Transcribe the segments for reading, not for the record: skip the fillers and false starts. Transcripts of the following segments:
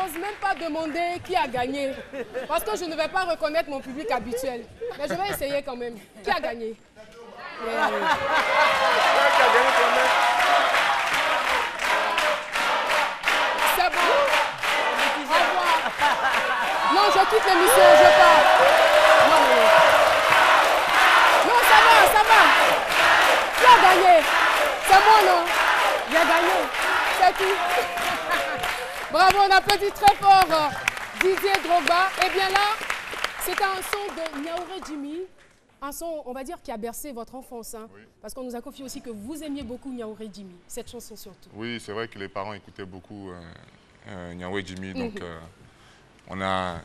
n'ose même pas demander qui a gagné. Parce que je ne vais pas reconnaître mon public habituel. Mais je vais essayer quand même. Qui a gagné? C'est bon. Au revoir. Non, je quitte l'émission, je pars. Non, non. Non, ça va, ça va. Qui a gagné? C'est moi, non? J'ai gagné. C'est tout. Bravo, on applaudit très fort Didier Drogba. Et bien là, c'est un son de Niaouré Jimmy. Un son, on va dire, qui a bercé votre enfance. Hein, oui. Parce qu'on nous a confié aussi que vous aimiez beaucoup Niaouré Jimmy, cette chanson surtout. Oui, c'est vrai que les parents écoutaient beaucoup Niaouré Jimmy, donc on a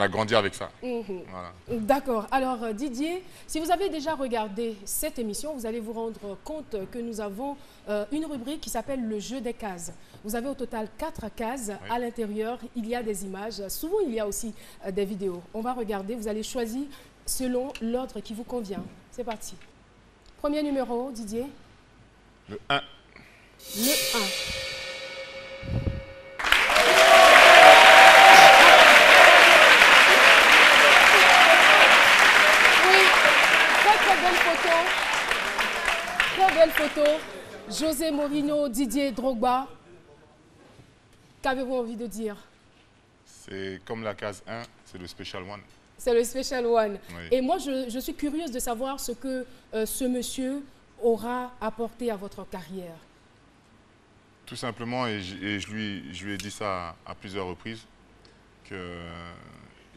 grandi avec ça. Voilà. D'accord. Alors Didier, si vous avez déjà regardé cette émission, vous allez vous rendre compte que nous avons une rubrique qui s'appelle le jeu des cases. Vous avez au total 4 cases. Oui. À l'intérieur, il y a des images. Souvent, il y a aussi des vidéos. On va regarder, vous allez choisir selon l'ordre qui vous convient. C'est parti. Premier numéro, Didier. Le 1. Le 1. Oui, très belle photo. Très belle photo. José Mourinho, Didier Drogba. Qu'avez-vous envie de dire? C'est comme la case 1, c'est le Special One. C'est le Special One. Oui. Et moi, je suis curieuse de savoir ce que ce monsieur aura apporté à votre carrière. Tout simplement, et je lui ai dit ça à plusieurs reprises, qu'il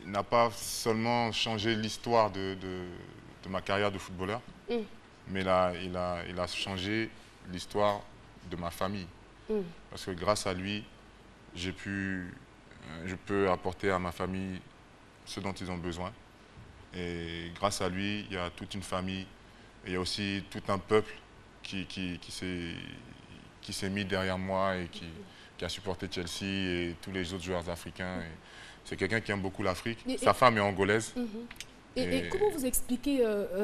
n'a pas seulement changé l'histoire de ma carrière de footballeur, mais il a changé l'histoire de ma famille. Parce que grâce à lui, je peux apporter à ma famille ce dont ils ont besoin. Et grâce à lui, il y a toute une famille, et il y a aussi tout un peuple qui s'est mis derrière moi et qui a supporté Chelsea et tous les autres joueurs africains. C'est quelqu'un qui aime beaucoup l'Afrique. Sa femme est angolaise. Et comment vous expliquez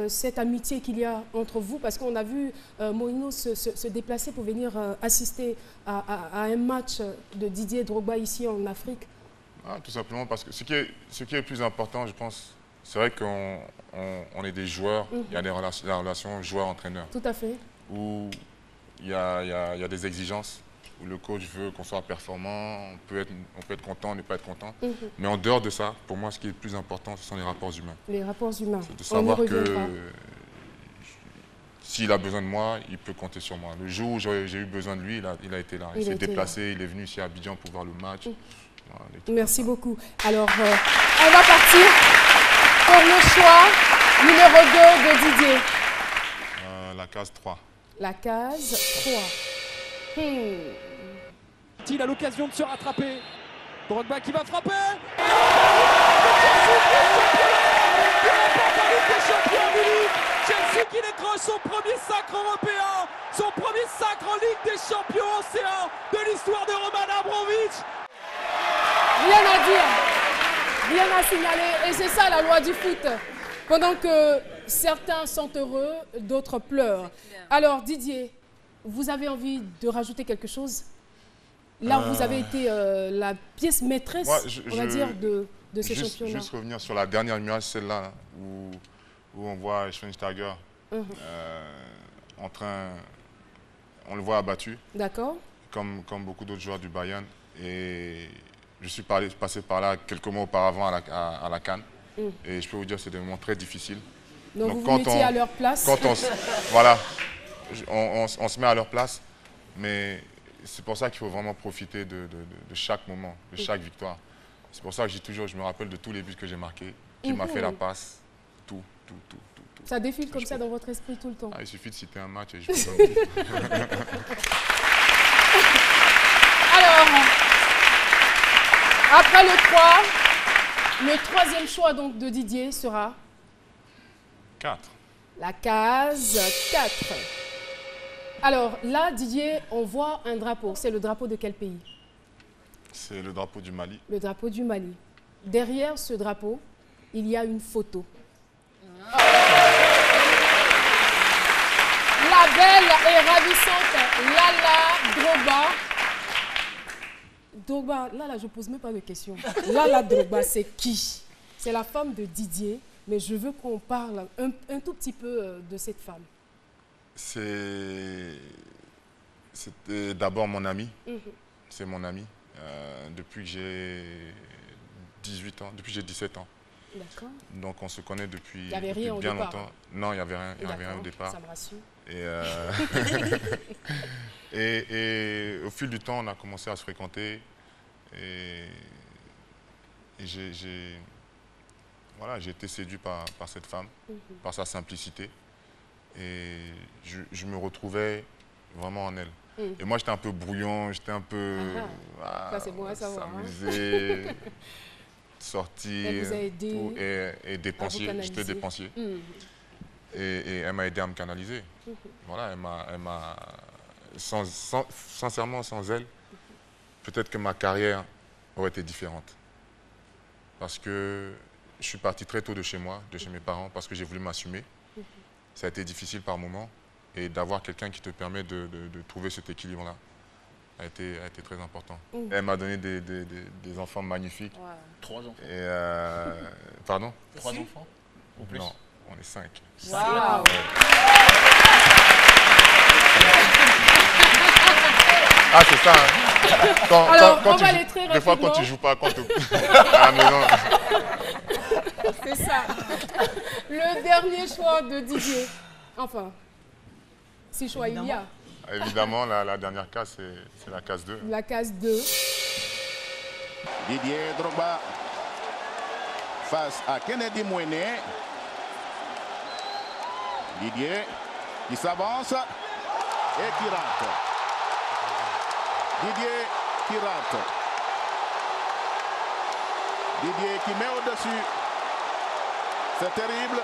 cette amitié qu'il y a entre vous? Parce qu'on a vu Mourinho se déplacer pour venir assister à un match de Didier Drogba ici en Afrique. Tout simplement parce que ce qui est le plus important, je pense, c'est vrai qu'on est des joueurs, il y a la relation joueur-entraîneur. Tout à fait. Où il y a des exigences, où le coach veut qu'on soit performant, on peut être content, ne pas être content. Mais en dehors de ça, pour moi, ce qui est le plus important, ce sont les rapports humains. Les rapports humains. C'est de savoir que s'il a besoin de moi, il peut compter sur moi. Le jour où j'ai eu besoin de lui, il a été là. Il s'est déplacé, il est venu ici à Abidjan pour voir le match. Voilà, merci beaucoup. Alors, on va partir pour le choix numéro 2 de Didier. La case 3. La case 3. Il a l'occasion de se rattraper. Drogba qui va frapper. Chelsea qui décroche son premier sacre européen, son premier sacre en Ligue des Champions océan de l'histoire de Roman Abramovich. Rien à dire, rien à signaler. Et c'est ça la loi du foot. Pendant que certains sont heureux, d'autres pleurent. Alors Didier, vous avez envie de rajouter quelque chose? Là, vous avez été la pièce maîtresse, on va dire, de ce championnat. Juste revenir sur la dernière image, celle-là, où on voit Schweinsteiger on le voit abattu. D'accord. Comme beaucoup d'autres joueurs du Bayern. Et je suis passé par là quelques mois auparavant à la CAN. Et je peux vous dire que c'est des moments très difficiles. Donc vous vous mettiez à leur place. Voilà, on se met à leur place. Mais c'est pour ça qu'il faut vraiment profiter de chaque moment, de chaque victoire. C'est pour ça que je me rappelle de tous les buts que j'ai marqués, qui m'a fait la passe, tout. Ça défile comme ça dans votre esprit tout le temps. Il suffit de citer un match et je peux pas. Alors, après le 3, le troisième choix donc de Didier sera 4. La case 4. Alors là, Didier, on voit un drapeau. C'est le drapeau de quel pays? C'est le drapeau du Mali. Le drapeau du Mali. Derrière ce drapeau, il y a une photo. La belle et ravissante Lala Drogba. Drogba, là, je pose même pas de questions. Là, Drogba, c'est qui? C'est la femme de Didier, mais je veux qu'on parle un tout petit peu de cette femme. C'était d'abord mon ami. C'est mon ami. Depuis que j'ai 18 ans, depuis que j'ai 17 ans. D'accord. Donc on se connaît depuis, bien longtemps. Non, il n'y avait rien, au départ. Ça me rassure. Et au fil du temps, on a commencé à se fréquenter. Et j'ai été séduit par cette femme, par sa simplicité. Et je me retrouvais vraiment en elle. Et moi, j'étais un peu brouillon, j'étais un peu... Ça, c'est bon à savoir. S'amuser, sortir Elle vous a aidé et dépensier. J'étais dépensier. Et elle m'a aidé à me canaliser. Voilà, elle m'a sincèrement, sans elle, peut-être que ma carrière aurait été différente. Parce que je suis parti très tôt de chez moi, de chez mes parents, parce que j'ai voulu m'assumer. Ça a été difficile par moments. Et d'avoir quelqu'un qui te permet de trouver cet équilibre-là a été très important. Elle m'a donné des enfants magnifiques. Wow. 3 enfants. Et pardon? 3 enfants ou plus? Non, on est 5. Wow. Ah, c'est ça. Hein. Alors, on va aller très rapidement. Des fois, quand tu joues pas contre à la maison. C'est ça. Le dernier choix de Didier. Enfin, si choix il y a. Évidemment, la dernière case, c'est la case 2. La case 2. Didier Drogba face à Kennedy Mouené. Didier qui s'avance et qui rate. Didier qui rate. Didier qui met au-dessus. C'est terrible.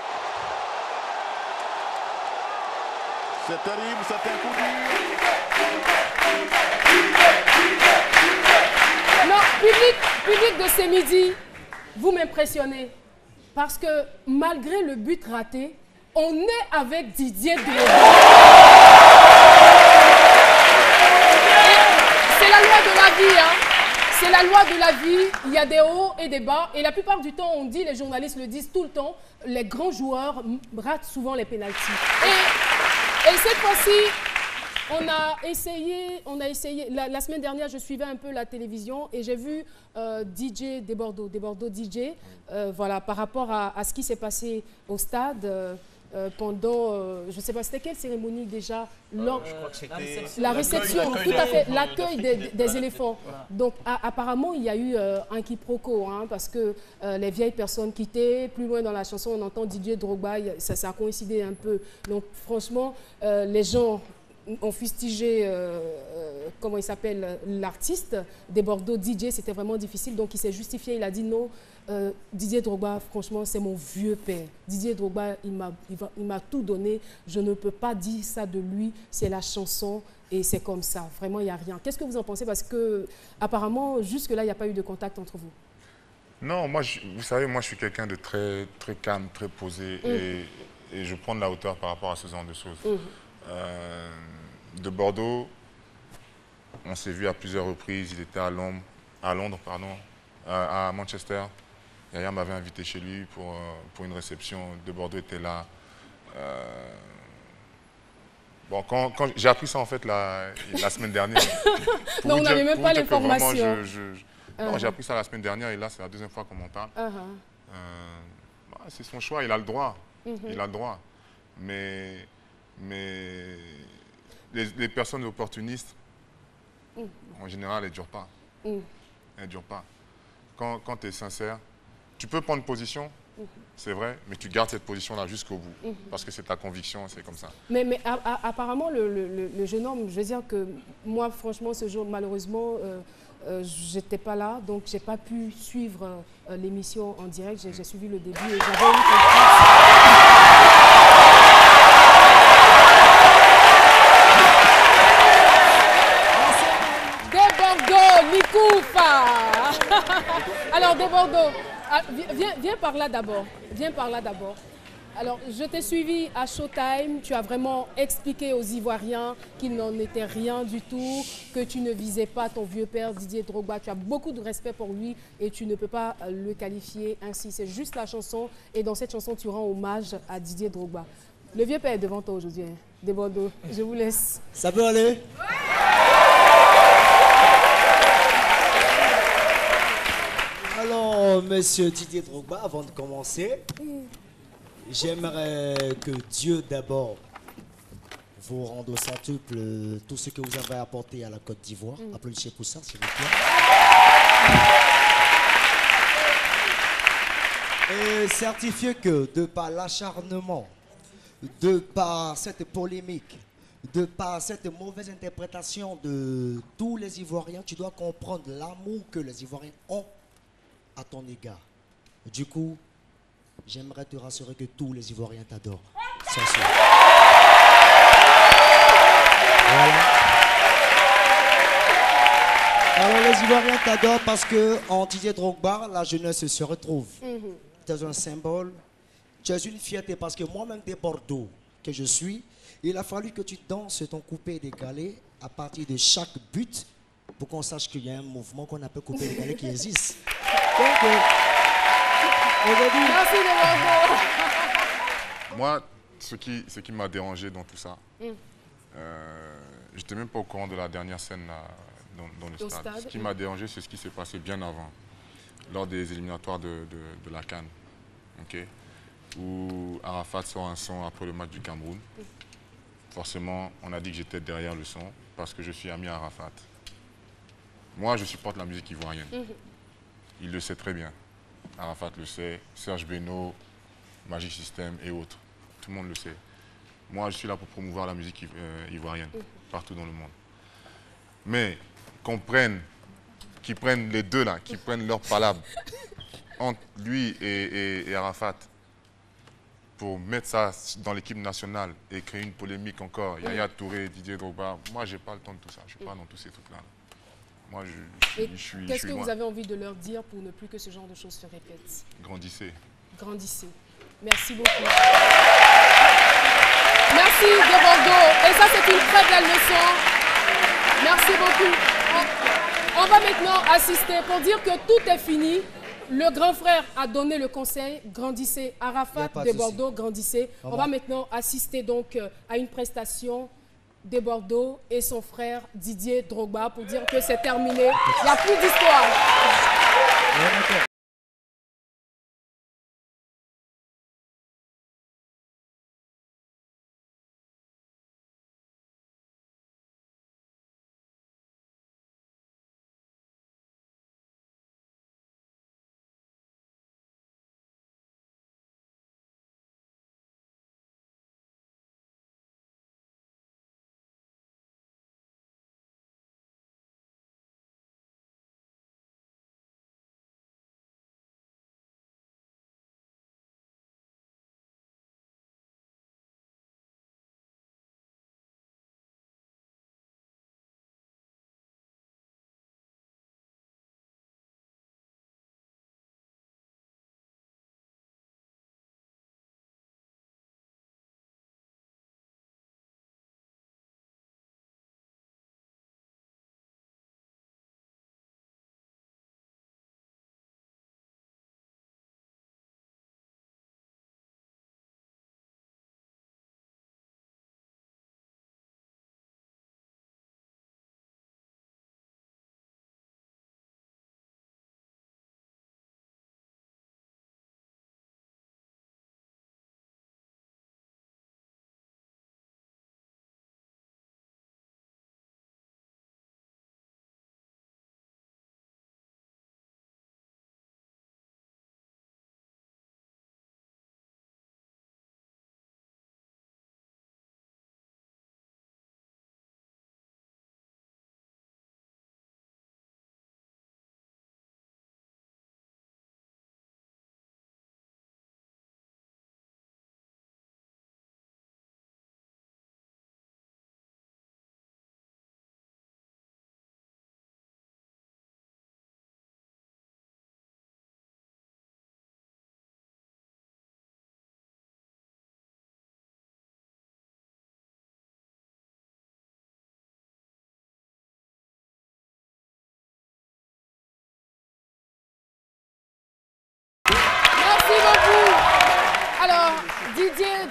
C'est terrible, c'est un coup dur. Non, public de ce midi, vous m'impressionnez. Parce que malgré le but raté, on est avec Didier Drogba. C'est la loi de la vie, hein. C'est la loi de la vie, il y a des hauts et des bas. Et la plupart du temps, on dit, les journalistes le disent tout le temps, les grands joueurs ratent souvent les pénaltys. Et cette fois-ci, on a essayé, la semaine dernière, je suivais un peu la télévision et j'ai vu DJ des Bordeaux DJ, voilà, par rapport à ce qui s'est passé au stade. Pendant, je ne sais pas, c'était quelle cérémonie déjà? Je crois que c'était la réception, tout à fait, l'accueil des éléphants. Voilà. Donc apparemment, il y a eu un quiproquo, hein, parce que les vieilles personnes quittaient. Plus loin dans la chanson, on entend Didier Drogba, ça a coïncidé un peu. Donc franchement, les gens ont fustigé, comment il s'appelle, l'artiste des Bordeaux, DJ, c'était vraiment difficile. Donc il s'est justifié, il a dit non. Didier Drogba, franchement, c'est mon vieux père. Didier Drogba, il m'a tout donné. Je ne peux pas dire ça de lui. C'est la chanson et c'est comme ça. Vraiment, il n'y a rien. Qu'est-ce que vous en pensez? Parce que apparemment, jusque-là, il n'y a pas eu de contact entre vous. Non, moi, vous savez, moi, je suis quelqu'un de très, très calme, très posé. Et je prends de la hauteur par rapport à ce genre de choses. De Bordeaux, on s'est vu à plusieurs reprises. Il était à Londres, à Manchester. Yaya m'avait invité chez lui pour une réception. De Bordeaux était là. Bon, quand j'ai appris ça en fait la semaine dernière. Non, on n'avait même pas l'information. Non, j'ai appris ça la semaine dernière et là c'est la deuxième fois qu'on m'en parle. C'est son choix, il a le droit. Il a le droit. Mais les personnes opportunistes, en général, elles ne durent pas. Elles ne durent pas. Quand tu es sincère, tu peux prendre position, c'est vrai, mais tu gardes cette position-là jusqu'au bout, parce que c'est ta conviction, c'est comme ça. Mais apparemment, le jeune homme, je veux dire que moi, franchement, ce jour, malheureusement, je n'étais pas là, donc je n'ai pas pu suivre l'émission en direct. J'ai suivi le début et j'avais une Likoufa. Alors, de Bordeaux, viens par là d'abord. Viens par là d'abord. Alors, je t'ai suivi à Showtime. Tu as vraiment expliqué aux Ivoiriens qu'il n'en était rien du tout, que tu ne visais pas ton vieux père Didier Drogba. Tu as beaucoup de respect pour lui et tu ne peux pas le qualifier ainsi. C'est juste la chanson et dans cette chanson, tu rends hommage à Didier Drogba. Le vieux père est devant toi aujourd'hui, hein, des Bordeaux. Je vous laisse. Ça peut aller? Alors, monsieur Didier Drogba, avant de commencer, j'aimerais que Dieu d'abord vous rende au centuple tout ce que vous avez apporté à la Côte d'Ivoire. Applaudissez pour ça, s'il vous plaît. Et certifier que, de par l'acharnement, de par cette polémique, de par cette mauvaise interprétation de tous les Ivoiriens, tu dois comprendre l'amour que les Ivoiriens ont à ton égard. Du coup, j'aimerais te rassurer que tous les Ivoiriens t'adorent. C'est sûr. Voilà. Alors les Ivoiriens t'adorent parce que en Didier Drogba, la jeunesse se retrouve. Tu es un symbole. Tu es une fierté parce que moi-même des Bordeaux que je suis, il a fallu que tu danses ton coupé et décalé à partir de chaque but pour qu'on sache qu'il y a un mouvement qu'on appelle coupé et décalé qui existe. Donc, aujourd'hui... Merci de Bordeaux. Moi, ce qui m'a dérangé dans tout ça, je n'étais même pas au courant de la dernière scène là, dans le stade. Ce qui m'a dérangé, c'est ce qui s'est passé bien avant, lors des éliminatoires de la CAN. Okay, où Arafat sort un son après le match du Cameroun. Forcément, on a dit que j'étais derrière le son parce que je suis ami à Arafat. Moi, je supporte la musique ivoirienne. Il le sait très bien. Arafat le sait, Serge Beno, Magic System et autres. Tout le monde le sait. Moi, je suis là pour promouvoir la musique ivoirienne partout dans le monde. Mais qu'ils prennent les deux là, qu'ils prennent leur palabre entre lui et Arafat pour mettre ça dans l'équipe nationale et créer une polémique encore. Yaya Touré, Didier Drogba, moi, j'ai pas le temps de tout ça. Je suis pas dans tous ces trucs-là. Moi, je suis Qu'est-ce que loin. vous avez envie de leur dire pour ne plus que ce genre de choses se répètent? Grandissez. Grandissez. Merci beaucoup. Merci de Bordeaux. Et ça, c'est une très belle leçon. Merci beaucoup. On va maintenant assister pour dire que tout est fini. Le grand frère a donné le conseil, grandissez. Arafat de Bordeaux, grandissez. On va maintenant assister donc à une prestation de Bordeaux et son frère Didier Drogba pour dire que c'est terminé. Il n'y a plus d'histoire.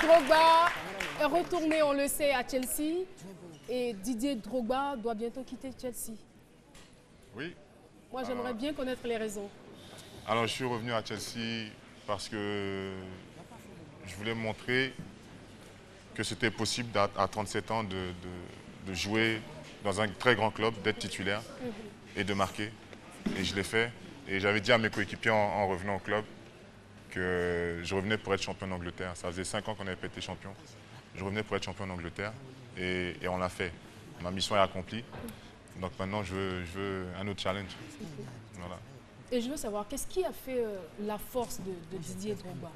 Drogba est retourné, on le sait, à Chelsea. Et Didier Drogba doit bientôt quitter Chelsea. Oui. Moi, j'aimerais bien connaître les raisons. Alors, je suis revenu à Chelsea parce que je voulais montrer que c'était possible à 37 ans de jouer dans un très grand club, d'être titulaire et de marquer. Et je l'ai fait. Et j'avais dit à mes coéquipiers en revenant au club que je revenais pour être champion d'Angleterre. Ça faisait 5 ans qu'on n'avait pas été champion. Je revenais pour être champion d'Angleterre et on l'a fait. Ma mission est accomplie. Donc maintenant, je veux un autre challenge. Voilà. Et je veux savoir, qu'est-ce qui a fait la force de Didier Drogba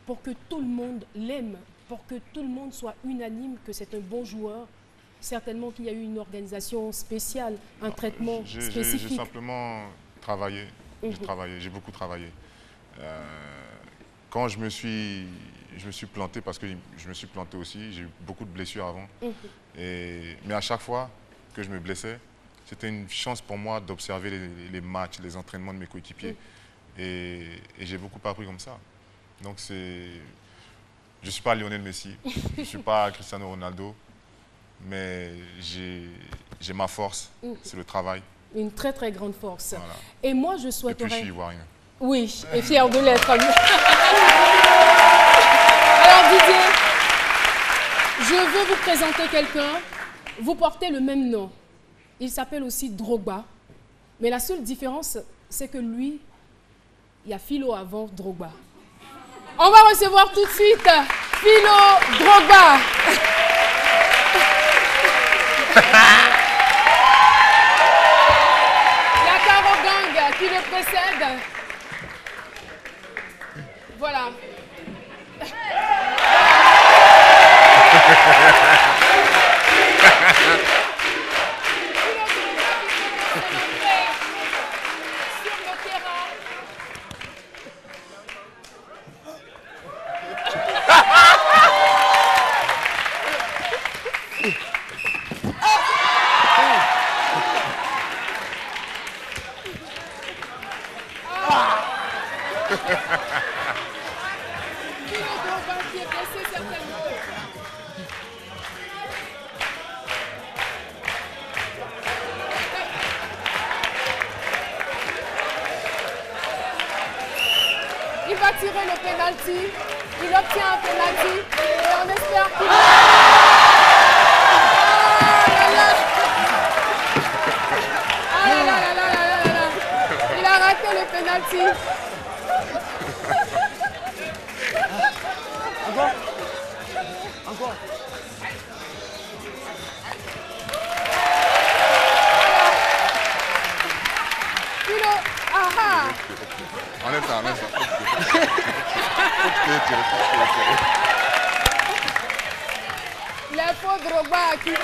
pour que tout le monde l'aime, pour que tout le monde soit unanime que c'est un bon joueur? Certainement qu'il y a eu une organisation spéciale, un traitement spécifique. J'ai simplement travaillé. J'ai travaillé, j'ai beaucoup travaillé. Quand je me suis planté, parce que je me suis planté aussi, j'ai eu beaucoup de blessures avant. Mais à chaque fois que je me blessais, c'était une chance pour moi d'observer les matchs, les entraînements de mes coéquipiers. Et j'ai beaucoup appris comme ça. Donc je ne suis pas Lionel Messi, je ne suis pas Cristiano Ronaldo, mais j'ai ma force, c'est le travail. Une très très grande force. Voilà. Et moi je souhaiterais... Et puis je suis ivoirien. Oui, et fier de l'être. Alors Didier, je veux vous présenter quelqu'un. Vous portez le même nom. Il s'appelle aussi Drogba. Mais la seule différence, c'est que lui, il y a Philo avant Drogba. On va recevoir tout de suite Philo Drogba. La Caro Gang qui le précède. Voilà. Sur le terrain. Philo Drogba qui est blessé certainement. Il va tirer le penalty. Il obtient un penalty. Et on espère qu'il... Ah là là là là là là là. Il a raté le penalty. Encore. Philo, aha. Enlève ça, enlève ça. L'info Drogba a quitté.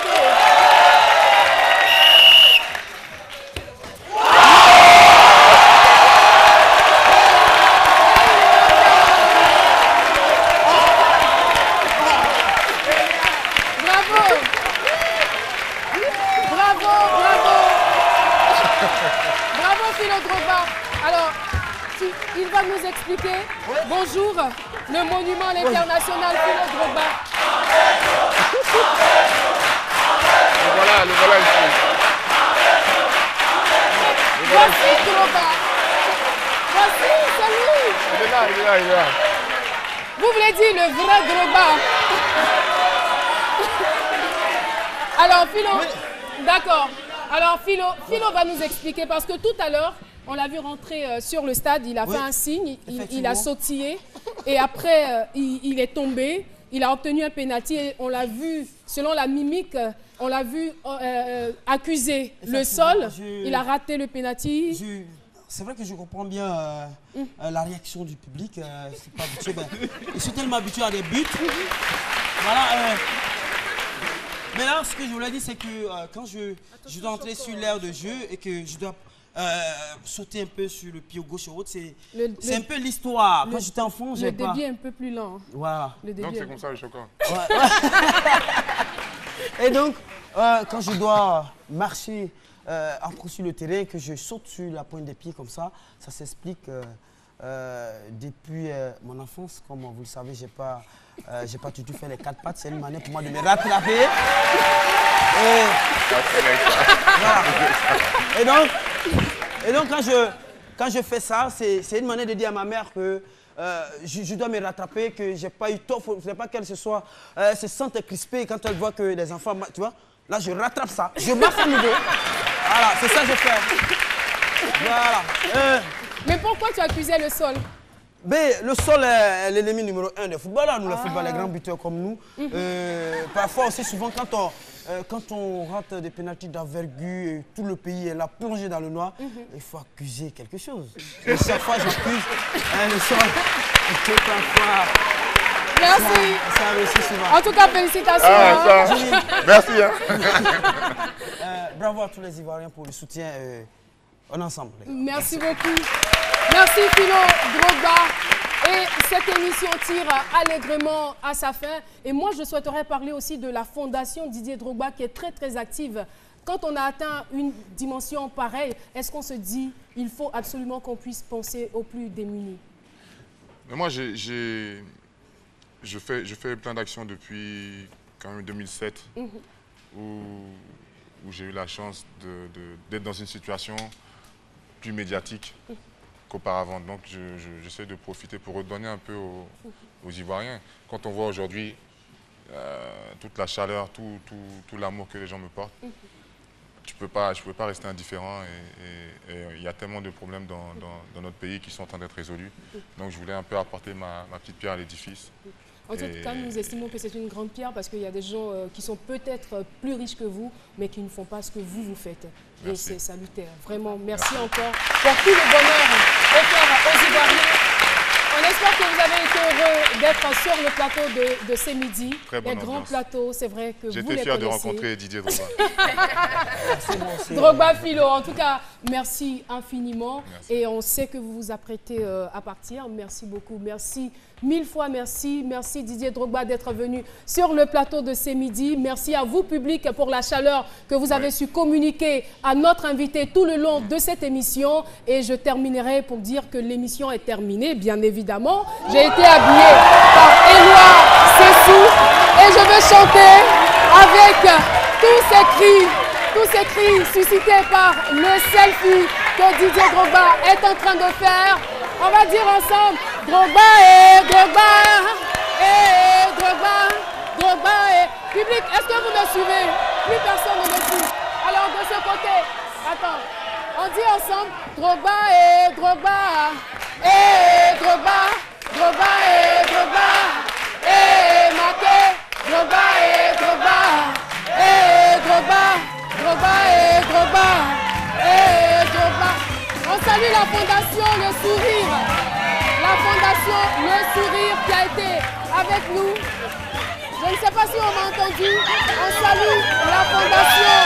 Bravo. Bravo, bravo. Bravo Philo Drogba. Alors, il va nous expliquer. Bonjour, le monument à l'international Philo Drogba. Le voilà ici. Voici Drogba. Voici, c'est lui. Il est là, il est là, il est là. Vous voulez dire le vrai Drogba. Alors Philo, d'accord. Alors Philo va nous expliquer parce que tout à l'heure, on l'a vu rentrer sur le stade, il a fait un signe, il a sautillé et après il est tombé, il a obtenu un penalty et on l'a vu, selon la mimique, on l'a vu accuser le sol, il a raté le penalty. C'est vrai que je comprends bien la réaction du public. Je suis pas habitué, ils sont tellement habitués à des buts. Voilà. Mais là, ce que je voulais dire, c'est que quand je dois entrer sur l'aire de jeu et que je dois sauter un peu sur le pied gauche ou autre, c'est un peu l'histoire. Quand j'étais enfant, j'ai pas... Le débit est un peu plus lent. Voilà. Donc c'est comme ça le chocolat. Et donc, quand je dois marcher encore sur le terrain, que je saute sur la pointe des pieds comme ça s'explique depuis mon enfance, comme vous le savez, j'ai pas du tout fait les 4 pattes. C'est une manière pour moi de me rattraper. Voilà. Et donc quand je fais ça, c'est une manière de dire à ma mère que je dois me rattraper, que j'ai pas eu tort. Il ne faudrait pas qu'elle se sente crispée quand elle voit que les enfants, tu vois. Là, je rattrape ça. Je marche à nouveau. Voilà, c'est ça que je fais. Voilà. Mais pourquoi tu accusais le sol? Le sol est l'ennemi numéro 1 des footballeurs. Nous, les footballeurs, les grands buteurs comme nous. Parfois aussi, souvent, quand on rate des pénaltys d'envergure et tout le pays est là plongé dans le noir, il faut accuser quelque chose. Et chaque fois, j'accuse le sol. Parfois, merci. Ça réussit souvent. En tout cas, félicitations. Merci. Bravo à tous les Ivoiriens pour le soutien. On est ensemble. Merci beaucoup. Merci Philo Drogba. Et cette émission tire allègrement à sa fin. Et moi, je souhaiterais parler aussi de la fondation Didier Drogba qui est très, très active. Quand on a atteint une dimension pareille, est-ce qu'on se dit il faut absolument qu'on puisse penser aux plus démunis? Mais moi, je fais plein d'actions depuis quand même 2007 où j'ai eu la chance d'être dans une situation plus médiatique qu'auparavant. Donc, j'essaie de profiter pour redonner un peu aux Ivoiriens. Quand on voit aujourd'hui toute la chaleur, tout l'amour que les gens me portent, je ne peux pas rester indifférent. Et il y a tellement de problèmes dans notre pays qui sont en train d'être résolus. Donc, je voulais un peu apporter ma petite pierre à l'édifice. En tout cas, nous estimons que c'est une grande pierre parce qu'il y a des gens qui sont peut-être plus riches que vous, mais qui ne font pas ce que vous faites. Et c'est salutaire. Vraiment, merci encore pour tout le bonheur offert aux Ivoiriens. On espère que vous avez été heureux d'être sur le plateau de ce midi. Les grands plateaux, c'est vrai que vous les connaissez. J'étais fier de rencontrer Didier Drogba. Drogba Philo, en tout cas, merci infiniment. Merci. Et on sait que vous vous apprêtez à partir. Merci beaucoup. Merci. 1000 fois merci. Merci Didier Drogba d'être venu sur le plateau de ce midi. Merci à vous, public, pour la chaleur que vous avez su communiquer à notre invité tout le long de cette émission. Et je terminerai pour dire que l'émission est terminée, bien évidemment. J'ai été habillée par Éloi Sessou et je vais chanter avec tous ces cris suscités par le selfie que Didier Drogba est en train de faire. On va dire ensemble, Drogba et Drogba, et Drogba, Drogba et... Public, est-ce que vous me suivez? Plus personne ne me suit. Alors de ce côté, attends, on dit ensemble, Drogba et Drogba, et Drogba, Drogba et Drogba, et Maté, Drogba et Drogba, et Drogba, Drogba et Drogba, et Drogba. On salue la fondation Le Sourire. La fondation Le Sourire qui a été avec nous. Je ne sais pas si on m'a entendu. On salue la fondation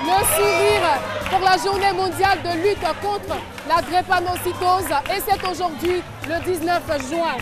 Le Sourire pour la journée mondiale de lutte contre la drépanocytose. Et c'est aujourd'hui le 19 juin.